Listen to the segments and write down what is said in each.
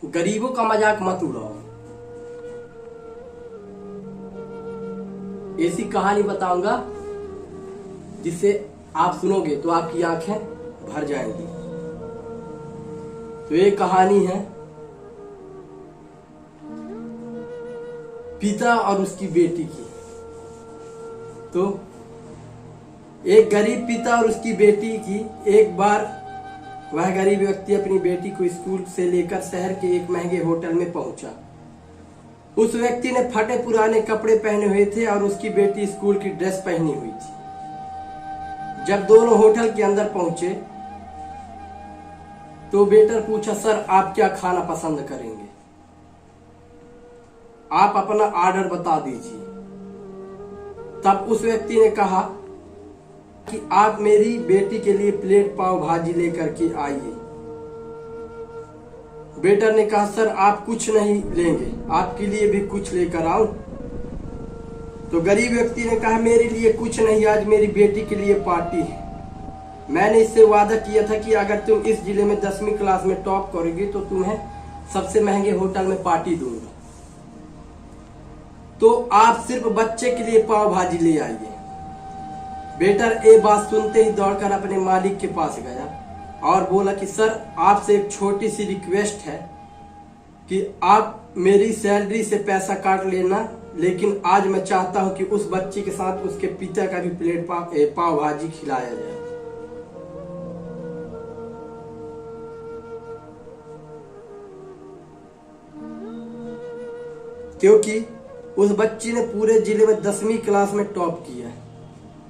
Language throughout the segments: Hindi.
गरीबों का मजाक मत उड़ाओ। ऐसी कहानी बताऊंगा जिससे आप सुनोगे तो आपकी आंखें भर जाएंगी। तो ये कहानी है पिता और उसकी बेटी की। तो एक गरीब पिता और उसकी बेटी की। एक बार वह गरीब व्यक्ति अपनी बेटी को स्कूल से लेकर शहर के एक महंगे होटल में पहुंचा। उस व्यक्ति ने फटे पुराने कपड़े पहने हुए थे और उसकी बेटी स्कूल की ड्रेस पहनी हुई थी। जब दोनों होटल के अंदर पहुंचे तो वेटर पूछा, सर आप क्या खाना पसंद करेंगे? आप अपना ऑर्डर बता दीजिए। तब उस व्यक्ति ने कहा कि आप मेरी बेटी के लिए प्लेट पाव भाजी लेकर के आइए। वेटर ने कहा, सर आप कुछ नहीं लेंगे, आपके लिए भी कुछ लेकर आऊं? तो गरीब व्यक्ति ने कहा, मेरे लिए कुछ नहीं, आज मेरी बेटी के लिए पार्टी है। मैंने इससे वादा किया था कि अगर तुम इस जिले में 10वीं क्लास में टॉप करोगी तो तुम्हें सबसे महंगे होटल में पार्टी दूंगा। तो आप सिर्फ बच्चे के लिए पाव भाजी ले आइए। वेटर ये बात सुनते ही दौड़कर अपने मालिक के पास गया और बोला कि सर आपसे एक छोटी सी रिक्वेस्ट है कि आप मेरी सैलरी से पैसा काट लेना, लेकिन आज मैं चाहता हूं कि उस बच्ची के साथ उसके पिता का भी प्लेट पाव भाजी खिलाया जाए। क्योंकि उस बच्ची ने पूरे जिले में 10वीं क्लास में टॉप किया है।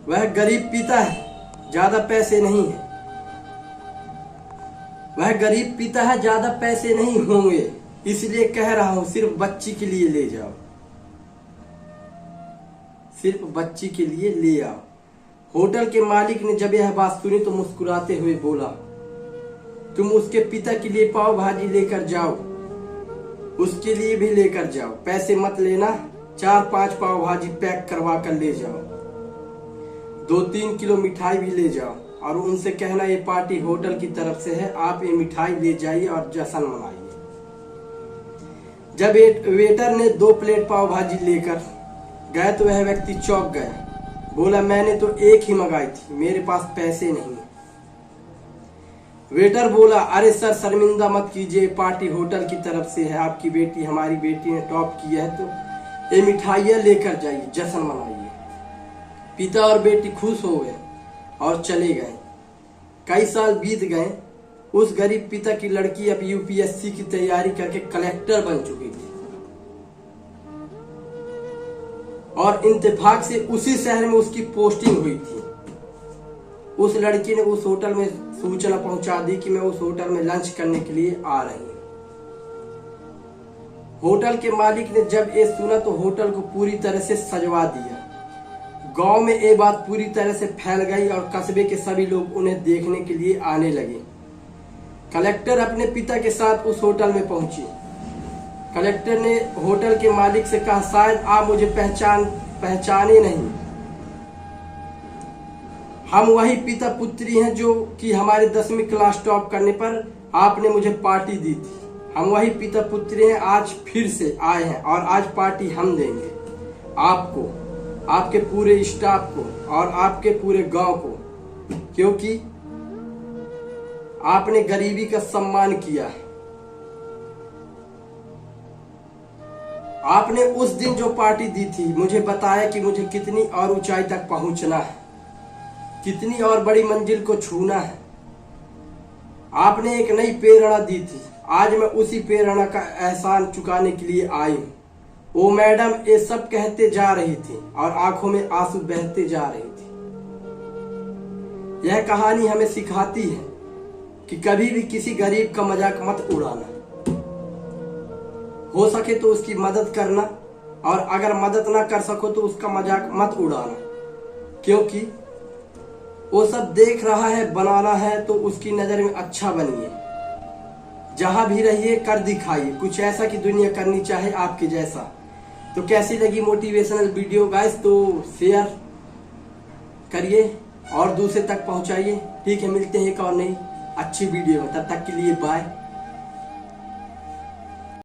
वह गरीब पिता है, ज्यादा पैसे नहीं है। वह गरीब पिता है, ज्यादा पैसे नहीं होंगे, इसलिए कह रहा हूं सिर्फ बच्ची के लिए ले जाओ, सिर्फ बच्ची के लिए ले आओ। होटल के मालिक ने जब यह बात सुनी तो मुस्कुराते हुए बोला, तुम उसके पिता के लिए पाव भाजी लेकर जाओ, उसके लिए भी लेकर जाओ, पैसे मत लेना, 4-5 पाव भाजी पैक करवा कर ले जाओ, 2-3 किलो मिठाई भी ले जाओ और उनसे कहना ये पार्टी होटल की तरफ से है, आप ये मिठाई ले जाइए और जश्न मनाइए। जब वेटर ने 2 प्लेट पाव भाजी लेकर गए तो वह व्यक्ति चौंक गया। बोला, मैंने तो एक ही मंगाई थी, मेरे पास पैसे नहीं। वेटर बोला, अरे सर शर्मिंदा मत कीजिए, पार्टी होटल की तरफ से है, आपकी बेटी हमारी बेटी ने टॉप किया है, तो ये मिठाइयाँ लेकर जाइए, जश्न मनाइए। पिता और बेटी खुश हो गए और चले गए। कई साल बीत गए। उस गरीब पिता की लड़की अब यूपीएससी की तैयारी करके कलेक्टर बन चुकी थी और इंतफाक से उसी शहर में उसकी पोस्टिंग हुई थी। उस लड़की ने उस होटल में सूचना पहुंचा दी कि मैं उस होटल में लंच करने के लिए आ रही हूं। होटल के मालिक ने जब ये सुना तो होटल को पूरी तरह से सजवा दिया। गांव में ये बात पूरी तरह से फैल गई और कस्बे के सभी लोग उन्हें देखने के लिए आने लगे। कलेक्टर अपने पिता के साथ उस होटल में पहुंची। कलेक्टर ने होटल के मालिक से कहा, शायद आप मुझे पहचाने नहीं, हम वही पिता पुत्री हैं जो कि हमारे 10वीं क्लास टॉप करने पर आपने मुझे पार्टी दी थी। हम वही पिता पुत्री हैं, आज फिर से आए हैं और आज पार्टी हम देंगे आपको, आपके पूरे स्टाफ को और आपके पूरे गांव को, क्योंकि आपने गरीबी का सम्मान किया है। आपने उस दिन जो पार्टी दी थी मुझे बताया कि मुझे कितनी और ऊंचाई तक पहुंचना है, कितनी और बड़ी मंजिल को छूना है। आपने एक नई प्रेरणा दी थी, आज मैं उसी प्रेरणा का एहसान चुकाने के लिए आई हूं। वो मैडम ये सब कहते जा रही थी और आंखों में आंसू बहते जा रही थी। यह कहानी हमें सिखाती है कि कभी भी किसी गरीब का मजाक मत उड़ाना, हो सके तो उसकी मदद करना और अगर मदद ना कर सको तो उसका मजाक मत उड़ाना, क्योंकि वो सब देख रहा है, बनाना है तो उसकी नजर में अच्छा बनिए। जहां भी रहिए कर दिखाइए कुछ ऐसा कि दुनिया करनी चाहे आपके जैसा। तो कैसी लगी मोटिवेशनल वीडियो गाइस, तो शेयर करिए और दूसरे तक पहुंचाइए। ठीक है, मिलते हैं एक और नई अच्छी वीडियो में, तब तक के लिए बाय।